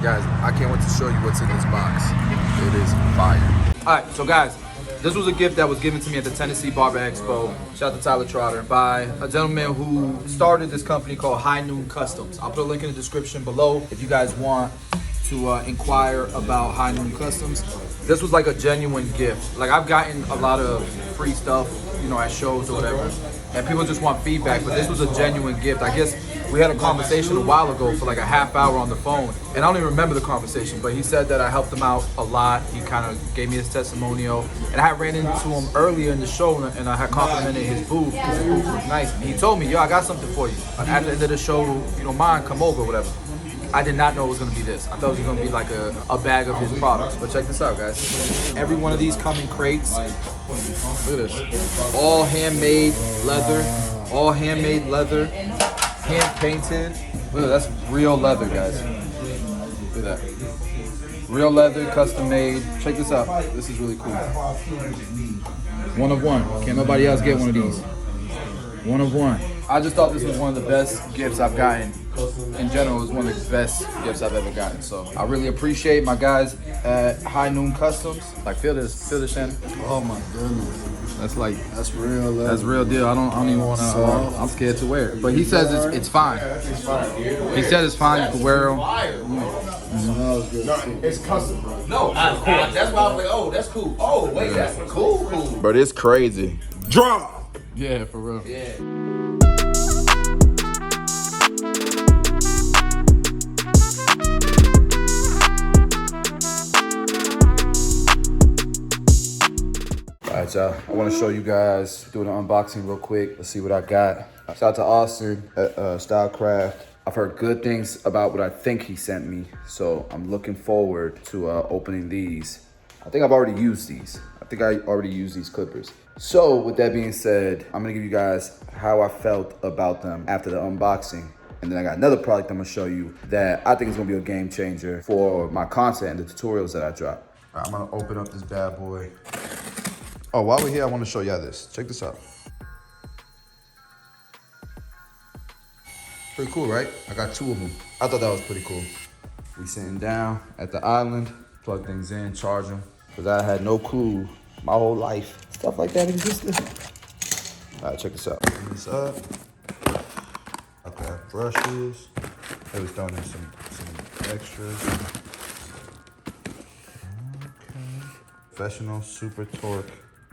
Guys, I can't wait to show you what's in this box. It is fire. All right, so guys, this was a gift that was given to me at the Tennessee Barber Expo. Shout out to Tyler Trotter by a gentleman who started this company called High Noon Customs. I'll put a link in the description below if you guys want to inquire about High Noon Customs. This was like a genuine gift. Like, I've gotten a lot of free stuff, you know, at shows or whatever, and people just want feedback, but this was a genuine gift. I guess we had a conversation a while ago for like a half hour on the phone, and I don't even remember the conversation, but he said that I helped him out a lot. He kind of gave me his testimonial, and I ran into him earlier in the show, and I had complimented his booth because his booth was nice. And he told me, yo, I got something for you. At the end of the show, you don't mind, come over, whatever. I did not know it was gonna be this. I thought it was gonna be like a bag of his products. But check this out, guys. Every one of these come in crates. Look at this. All handmade leather. All handmade leather. Hand painted. Look, that's real leather, guys. Look at that. Real leather, custom made. Check this out. This is really cool. One of one. Can't nobody else get one of these. One of one. I just thought this was one of the best gifts I've gotten. In general, it was one of the best gifts I've ever gotten. So I really appreciate my guys at High Noon Customs. Like, feel this, Shannon. Oh my goodness. That's real. That's real deal. I don't even want to. I'm scared to wear it. But he says it's fine. He said it's fine. You can wear them. Smells good. No, it's custom, bro. No, that's cool. That's why I was like, oh, that's cool. Oh, wait, that's cool. But it's crazy. Drama. Yeah, for real. Yeah. Alright, y'all. I want to show you guys, doing an unboxing real quick. Let's see what I got. Shout out to Austin at Stylecraft. I've heard good things about what I think he sent me, so I'm looking forward to opening these. I think I've already used these. I think I already used these clippers. So with that being said, I'm gonna give you guys how I felt about them after the unboxing. And then I got another product I'm gonna show you that I think is gonna be a game changer for my content and the tutorials that I drop. All right, I'm gonna open up this bad boy. Oh, while we're here, I wanna show y'all this. Check this out. Pretty cool, right? I got two of them. I thought that was pretty cool. We sitting down at the island, plug things in, charge them. Cause I had no clue my whole life stuff like that existed. All right, check this out. Open this up. Okay, brushes. They was throwing in some extras. Okay. Professional super torque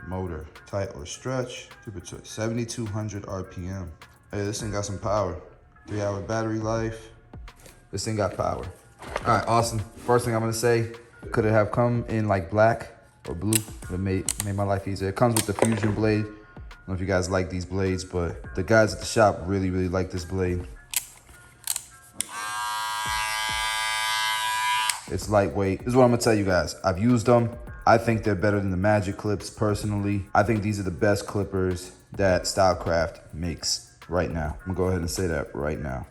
motor. Tight or stretch. Super torque. 7,200 RPM. Hey, this thing got some power. 3-hour battery life. This thing got power. All right, awesome. First thing I'm gonna say, could it have come in like black or blue? It made my life easier. It comes with the Fusion blade. I don't know if you guys like these blades, but the guys at the shop really like this blade. It's lightweight. This is what I'm gonna tell you guys. I've used them. I think they're better than the Magic clips personally. I think these are the best clippers that Stylecraft makes right now. I'm gonna go ahead and say that right now.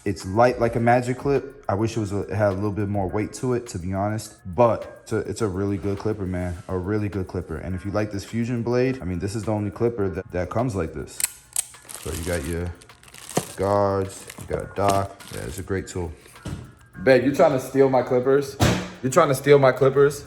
It's light like a Magic clip. I wish it had a little bit more weight to it, to be honest. But it's a really good clipper, man. A really good clipper. And if you like this Fusion blade, I mean, this is the only clipper that comes like this. So you got your guards, you got a dock. Yeah, it's a great tool. Babe, you trying to steal my clippers? You trying to steal my clippers?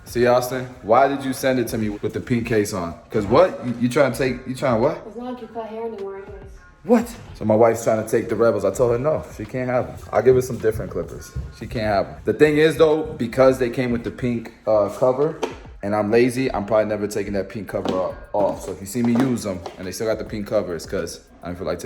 See, Austin, why did you send it to me with the pink case on? Because what? You trying to what? As long as you cut hair anymore anyways. What? So my wife's trying to take the Rebels. I told her no, she can't have them. I'll give her some different clippers. She can't have them. The thing is though, because they came with the pink cover, and I'm lazy, I'm probably never taking that pink cover off. So if you see me use them and they still got the pink cover, it's because I don't feel like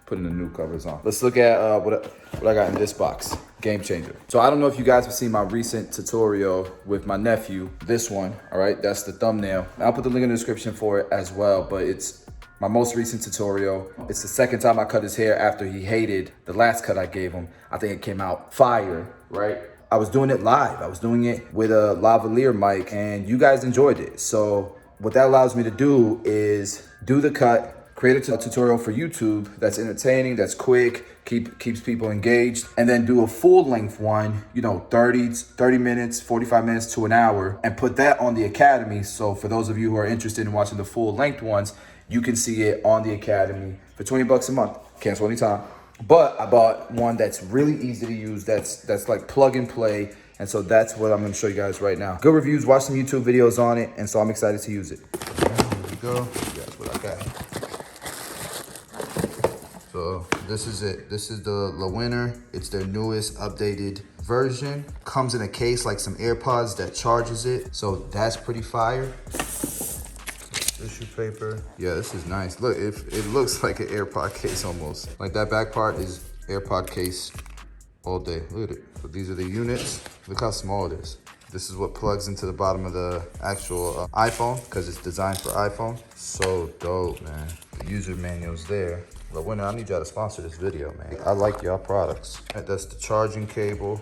putting the new covers on. Let's look at what I got in this box. Game changer. So I don't know if you guys have seen my recent tutorial with my nephew. This one, all right, that's the thumbnail. I'll put the link in the description for it as well, but it's my most recent tutorial. It's the second time I cut his hair after he hated the last cut I gave him. I think it came out fire, right? I was doing it live. I was doing it with a lavalier mic and you guys enjoyed it. So what that allows me to do is do the cut, create a tutorial for YouTube that's entertaining, that's quick, keeps people engaged, and then do a full length one, you know, 30 minutes, 45 minutes to an hour, and put that on the Academy. So for those of you who are interested in watching the full length ones, you can see it on the Academy for 20 bucks a month. Cancel anytime. But I bought one that's really easy to use. That's like plug and play. And so that's what I'm gonna show you guys right now. Good reviews, watch some YouTube videos on it. And so I'm excited to use it. There we go. That's what I got. So this is it. This is the Lewinner. It's their newest updated version. Comes in a case like some AirPods that charges it. So that's pretty fire. Tissue paper. Yeah, this is nice. Look, it looks like an AirPod case almost. Like that back part is AirPod case all day. Look at it. So these are the units. Look how small it is. This is what plugs into the bottom of the actual iPhone because it's designed for iPhone. So dope, man. The user manual's there. Lewinner, I need y'all to sponsor this video, man. I like y'all products. That's the charging cable.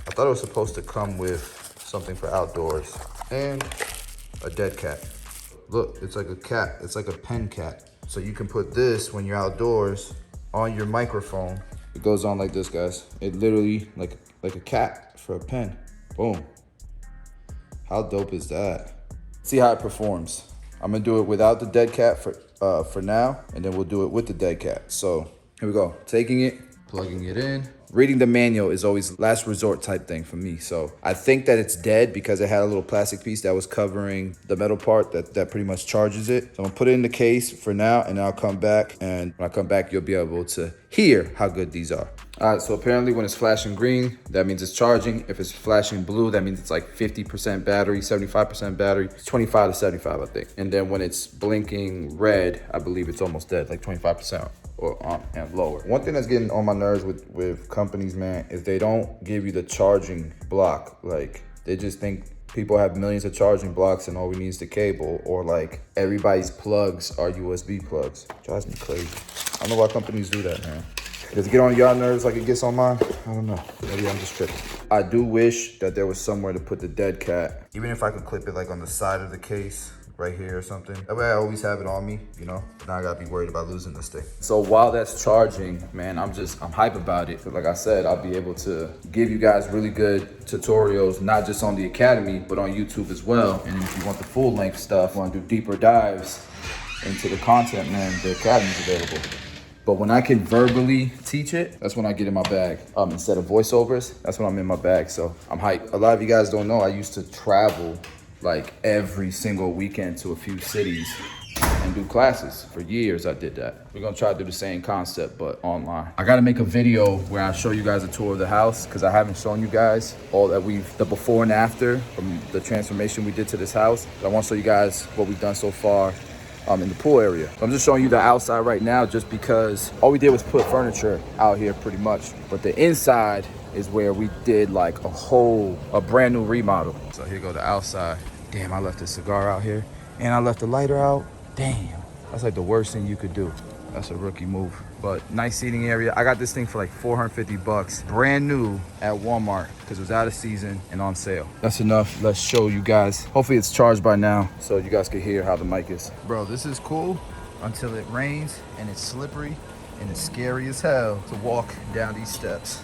I thought it was supposed to come with something for outdoors and a dead cat. Look, it's like a cat. It's like a pen cat. So you can put this when you're outdoors on your microphone. It goes on like this, guys. It literally, like a cat for a pen. Boom. How dope is that? See how it performs. I'm gonna do it without the dead cat for now, and then we'll do it with the dead cat. So here we go. Taking it, plugging it in. Reading the manual is always last resort type thing for me. So I think that it's dead because it had a little plastic piece that was covering the metal part that pretty much charges it. So I'm gonna put it in the case for now, and I'll come back. And when I come back, you'll be able to hear how good these are. All right, so apparently when it's flashing green, that means it's charging. If it's flashing blue, that means it's like 50% battery, 75% battery. It's 25 to 75, I think. And then when it's blinking red, I believe it's almost dead, like 25% or and lower. One thing that's getting on my nerves with companies, man, is they don't give you the charging block. Like, they just think people have millions of charging blocks and all we need is the cable, or like everybody's plugs are USB plugs. Drives me crazy. I don't know why companies do that, man. Does it get on y'all nerves like it gets on mine? I don't know. Maybe I'm just tripping. I do wish that there was somewhere to put the dead cat. Even if I could clip it like on the side of the case, right here or something. That way I always have it on me, you know? Now I gotta be worried about losing this thing. So while that's charging, man, I'm hype about it. Like I said, I'll be able to give you guys really good tutorials, not just on the Academy, but on YouTube as well. And if you want the full length stuff, want to do deeper dives into the content, man, the Academy's available. But when I can verbally teach it, that's when I get in my bag. Instead of voiceovers, that's when I'm in my bag. So I'm hyped. A lot of you guys don't know, I used to travel like every single weekend to a few cities and do classes. For years I did that. We're gonna try to do the same concept, but online. I gotta make a video where I show you guys a tour of the house because I haven't shown you guys all that the before and after from the transformation we did to this house. But I wanna show you guys what we've done so far in the pool area. I'm just showing you the outside right now just because all we did was put furniture out here pretty much. But the inside is where we did like a brand new remodel. So here go the outside. Damn, I left the cigar out here and I left the lighter out. Damn, that's like the worst thing you could do. That's a rookie move. But nice seating area. I got this thing for like 450 bucks. Brand new at Walmart because it was out of season and on sale. That's enough. Let's show you guys. Hopefully it's charged by now so you guys can hear how the mic is. Bro, this is cool until it rains and it's slippery and it's scary as hell to walk down these steps.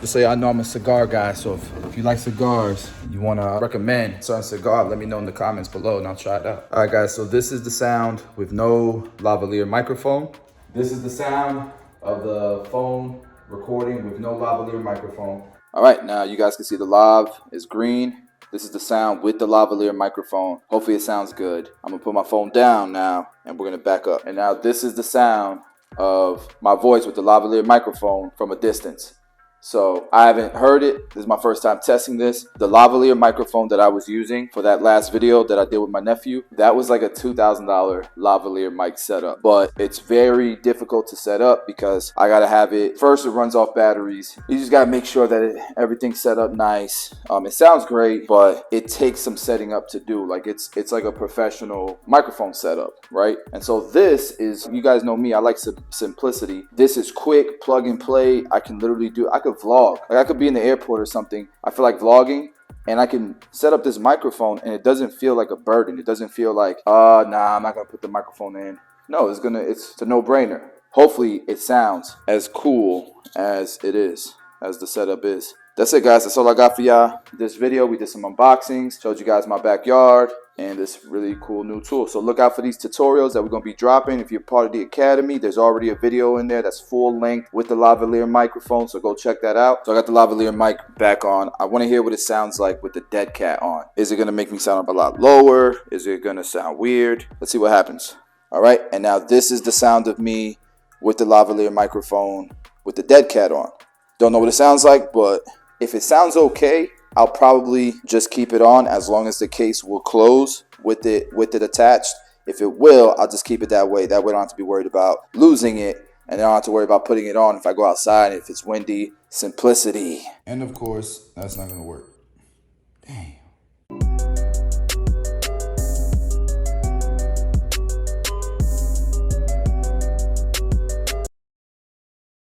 Just so y'all know, I'm a cigar guy, so if you like cigars, you wanna recommend a certain cigar, let me know in the comments below and I'll try it out. All right, guys, so this is the sound with no lavalier microphone. This is the sound of the phone recording with no lavalier microphone. All right, now you guys can see the lav is green. This is the sound with the lavalier microphone. Hopefully it sounds good. I'm gonna put my phone down now and we're gonna back up. And now this is the sound of my voice with the lavalier microphone from a distance. So I haven't heard it. This is my first time testing this. The lavalier microphone that I was using for that last video that I did with my nephew, that was like a $2,000 lavalier mic setup. But it's very difficult to set up because I gotta have it, first it runs off batteries. You just gotta make sure that everything's set up nice. It sounds great, but it takes some setting up to do. Like it's like a professional microphone setup, right? And so this is, you guys know me, I like simplicity. This is quick, plug and play. I can literally I could vlog. Like I could be in the airport or something. I feel like vlogging and I can set up this microphone and it doesn't feel like a burden. It doesn't feel like, nah, I'm not gonna put the microphone in. No, it's a no-brainer. Hopefully it sounds as cool as it is, as the setup is. That's it, guys. That's all I got for y'all. This video, we did some unboxings, showed you guys my backyard. and this really cool new tool. So look out for these tutorials that we're going to be dropping. If you're part of the academy, there's already a video in there that's full length with the lavalier microphone, so go check that out. So I got the lavalier mic back on. I want to hear what it sounds like with the dead cat on. Is it going to make me sound a lot lower? Is it going to sound weird? Let's see what happens. All right, and now this is the sound of me with the lavalier microphone with the dead cat on. Don't know what it sounds like, but if it sounds okay, I'll probably just keep it on as long as the case will close with it attached. If it will, I'll just keep it that way. That way I don't have to be worried about losing it, and I don't have to worry about putting it on if I go outside, if it's windy. Simplicity. And of course, that's not gonna work. Dang.